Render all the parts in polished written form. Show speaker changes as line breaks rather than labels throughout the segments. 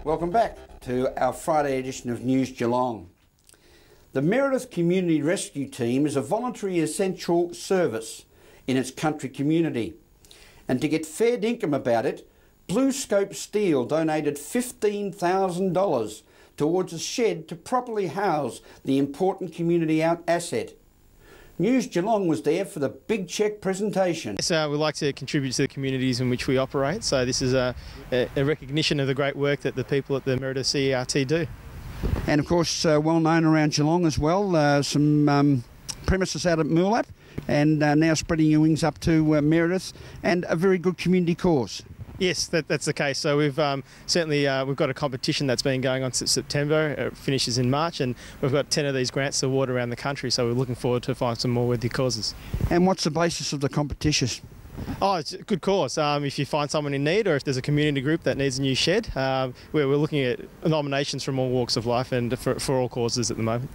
Welcome back to our Friday edition of News Geelong. The Meredith Community Rescue Team is a voluntary essential service in its country community. And to get fair dinkum about it, BlueScope Steel donated $15,000 towards a shed to properly house the important community asset. News Geelong was there for the big cheque presentation.
So we like to contribute to the communities in which we operate, so this is a recognition of the great work that the people at the Meredith CERT do.
And of course, well known around Geelong as well, some premises out at Moolap and now spreading your wings up to Meredith, and a very good community cause.
Yes, that's the case. So we've certainly we've got a competition that's been going on since September. It finishes in March, and we've got 10 of these grants to award around the country. So we're looking forward to find some more worthy causes.
And what's the basis of the competition?
Oh, it's a good cause. If you find someone in need, or if there's a community group that needs a new shed, we're looking at nominations from all walks of life and for all causes at the moment.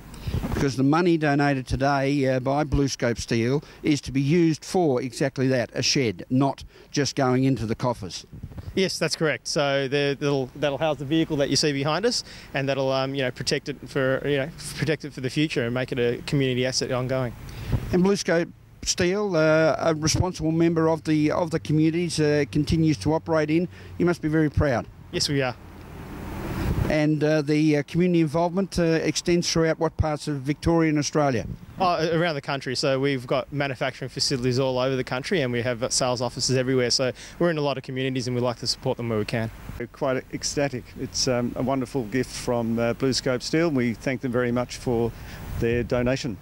Because the money donated today by BlueScope Steel is to be used for exactly that, a shed, not just going into the coffers.
Yes, that's correct. So that'll house the vehicle that you see behind us, and that'll protect it for the future and make it a community asset ongoing. And
BlueScope Steel, a responsible member of the communities, continues to operate in. You must be very proud.
Yes, we are.
And the community involvement extends throughout what parts of Victoria and Australia?
Oh, around the country. So we've got manufacturing facilities all over the country, and we have sales offices everywhere. So we're in a lot of communities, and we like to support them where we can.
We're quite ecstatic. It's a wonderful gift from BlueScope Steel. We thank them very much for their donation.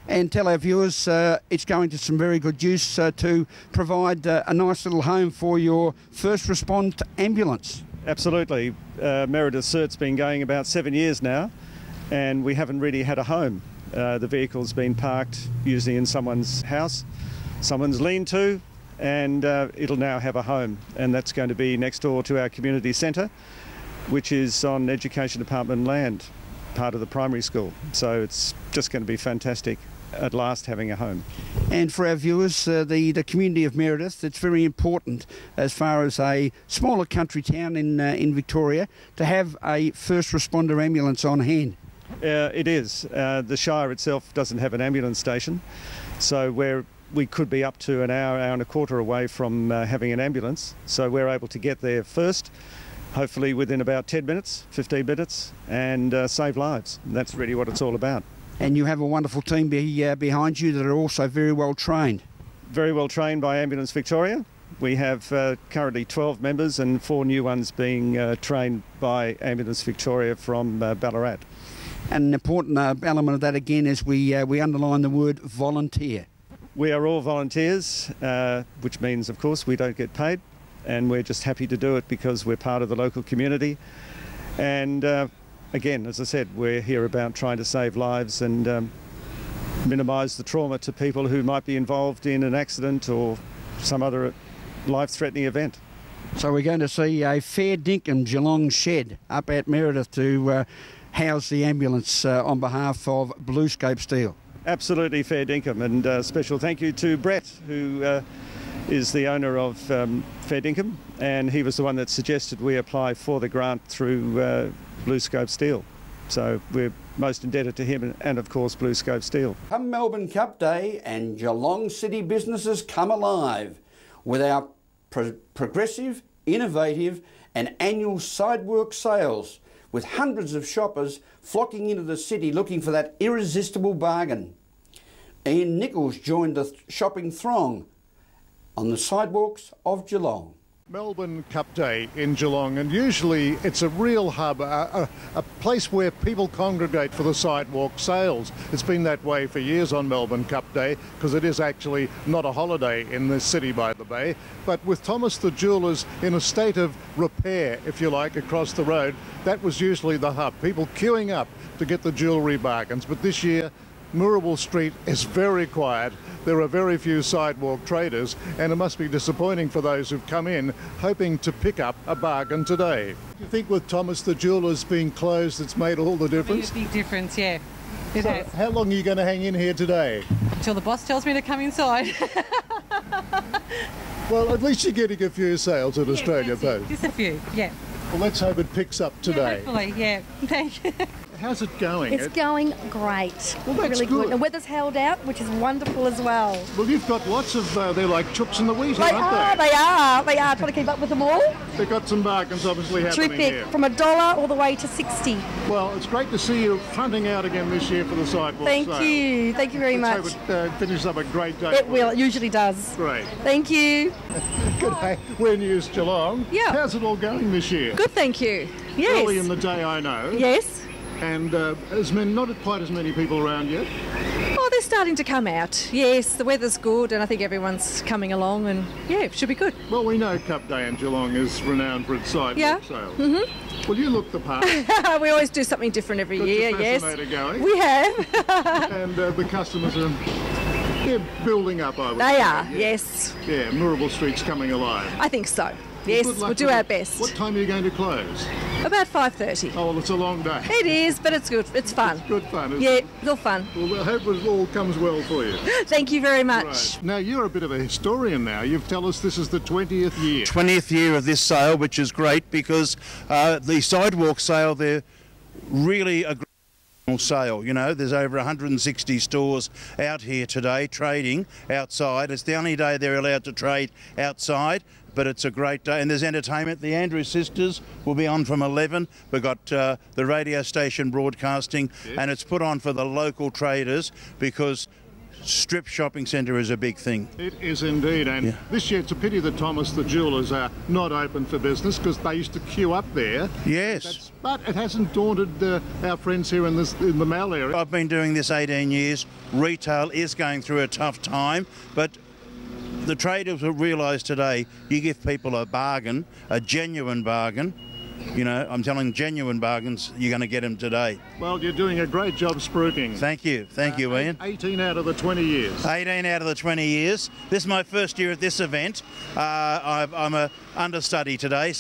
And tell our viewers it's going to some very good use to provide a nice little home for your first response ambulance.
Absolutely. Meredith CERT's been going about 7 years now, and we haven't really had a home. The vehicle's been parked usually in someone's house, someone's lean-to, and it'll now have a home. And that's going to be next door to our community centre, which is on Education Department land, part of the primary school. So it's just going to be fantastic at last having a home.
And for our viewers, the community of Meredith, it's very important as far as a smaller country town in Victoria to have a first responder ambulance on hand.
It is. The Shire itself doesn't have an ambulance station, so we could be up to an hour and a quarter away from having an ambulance, so we're able to get there first, hopefully within about 10 minutes, 15 minutes, and save lives. And that's really what it's all about.
And you have a wonderful team behind you that are also very well trained.
Very well trained by Ambulance Victoria. We have currently 12 members and 4 new ones being trained by Ambulance Victoria from Ballarat.
And an important element of that again is we underline the word volunteer.
We are all volunteers, which means of course we don't get paid, and we're just happy to do it because we're part of the local community. And again, as I said, we're here about trying to save lives and minimise the trauma to people who might be involved in an accident or some other life-threatening event.
So we're going to see a fair dinkum Geelong shed up at Meredith to house the ambulance on behalf of BlueScope Steel.
Absolutely fair dinkum, and special thank you to Brett, who is the owner of Fair Dinkum, and he was the one that suggested we apply for the grant through BlueScope Steel. So we're most indebted to him and of course BlueScope Steel.
Come Melbourne Cup Day and Geelong City businesses come alive with our progressive, innovative and annual sidework sales, with hundreds of shoppers flocking into the city looking for that irresistible bargain. Ian Nichols joined the shopping throng on the sidewalks of Geelong.
Melbourne Cup Day in Geelong, and usually it's a real hub, a place where people congregate for the sidewalk sales. It's been that way for years on Melbourne Cup Day, because it is actually not a holiday in this city, by the way. But with Thomas the Jewellers in a state of repair, if you like, across the road, that was usually the hub. People queuing up to get the jewellery bargains. But this year, Moorabool Street is very quiet. There are very few sidewalk traders, and it must be disappointing for those who've come in hoping to pick up a bargain today. Do you think with Thomas the Jewellers being closed it's made all the difference?
It's made a big difference, yeah. It has.
How long are you going to hang in here today?
Until the boss tells me to come inside.
Well, at least you're getting a few sales at Australia Post.
Just a few, yeah.
Well, let's hope it picks up today.
Hopefully, yeah. Thank you.
How's it going?
It's going great.
Well, that's
really
good.
The weather's held out, which is wonderful as well.
Well, you've got lots of, they're like chooks in the wheat,
They
aren't they?
are. Trying to keep up with them all.
They've got some bargains obviously happening
Terrific.
here.
From $1 all the way to 60.
Well, it's great to see you fronting out again this year for the sidewalk
Thank
sale.
you. Thank you very
Let's
much.
hope it finishes up a great day.
It will. It usually does.
Great.
Thank you.
Good day. We're News Geelong.
Yeah.
How's it all going this year?
Good, thank you. Yes.
Early in the day, I know.
Yes.
And not quite as many people around yet.
Oh, they're starting to come out. Yes, the weather's good and I think everyone's coming along and yeah, it should be good.
Well, we know Cup Day in Geelong is renowned for its sidewalk
Yeah.
sales. Mm-hmm. Well, you look the part.
We always do something different every
Got
year,
your
yes.
fascinator going.
We have.
And the customers are building up, I would say.
They are, yes.
Yeah, Moorabool Street's coming alive.
I think so. Yes,
Good luck
we'll do
with
our
it.
best.
What time are you going to close?
About 5:30.
Oh, well, it's a long day.
It is, but it's good. It's fun.
Good fun, isn't
Yeah,
it?
it's all fun.
Well, I hope it all comes well for you.
Thank you very much.
Right. Now, you're a bit of a historian now. You've told us this is the 20th year.
20th year of this sale, which is great because the sidewalk sale, they're really a great sale. You know, there's over 160 stores out here today trading outside. It's the only day they're allowed to trade outside, but it's a great day. And there's entertainment. The Andrews Sisters will be on from 11. We've got the radio station broadcasting, and it's put on for the local traders because strip shopping centre is a big thing.
It is indeed, and this year it's a pity that Thomas the Jewellers are not open for business because they used to queue up there.
Yes.
But it hasn't daunted our friends here in the Mal area.
I've been doing this 18 years. Retail is going through a tough time, but the traders will realise today you give people a bargain, a genuine bargain. You know, I'm telling genuine bargains, you're going to get them today.
Well, you're doing a great job spruiking.
Thank you, Ian.
18 out of the 20 years.
18 out of the 20 years. This is my first year at this event. I'm a understudy today,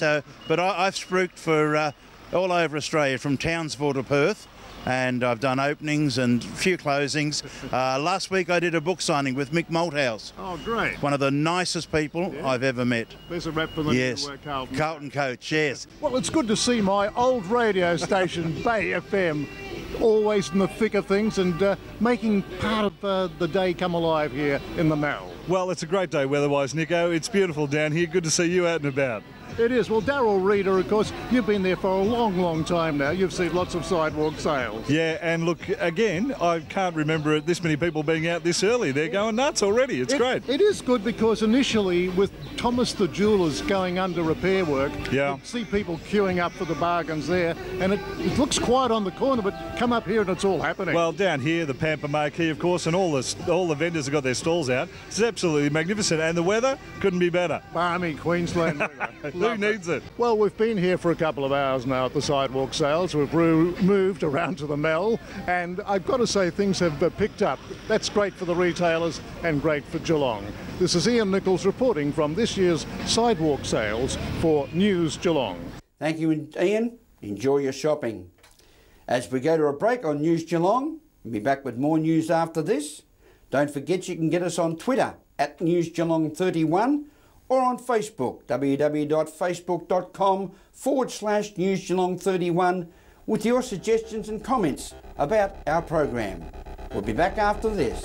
but I've spruiked for all over Australia, from Townsville to Perth. And I've done openings and a few closings. Last week I did a book signing with Mick Malthouse.
Oh, great.
One of the nicest people I've ever met.
There's a rep for the
Yes,
Carlton
Coach, yes.
Well, it's good to see my old radio station, Bay FM, always in the thick of things and making part of the day come alive here in the Mal.
Well, it's a great day weather-wise, Nico. It's beautiful down here. Good to see you out and about.
It is. Well, Darryl Reader, of course, you've been there for a long, long time now. You've seen lots of sidewalk sales.
Yeah, and look, again, I can't remember this many people being out this early. They're going nuts already. It's great.
It is good because initially, with Thomas the Jewellers going under repair work, you see people queuing up for the bargains there, and it looks quiet on the corner, but come up here and it's all happening.
Well, down here, the Pamper Marquee, of course, and all the vendors have got their stalls out. It's absolutely magnificent, and the weather couldn't be better.
Balmy Queensland weather.
Who needs it?
Well, we've been here for a couple of hours now at the sidewalk sales. We've moved around to the Mal, and I've got to say things have picked up. That's great for the retailers and great for Geelong. This is Ian Nichols reporting from this year's sidewalk sales for News Geelong.
Thank you, Ian. Enjoy your shopping. As we go to a break on News Geelong, we'll be back with more news after this. Don't forget you can get us on Twitter at NewsGeelong31 or on Facebook, www.facebook.com/NewsGeelong31 with your suggestions and comments about our program. We'll be back after this.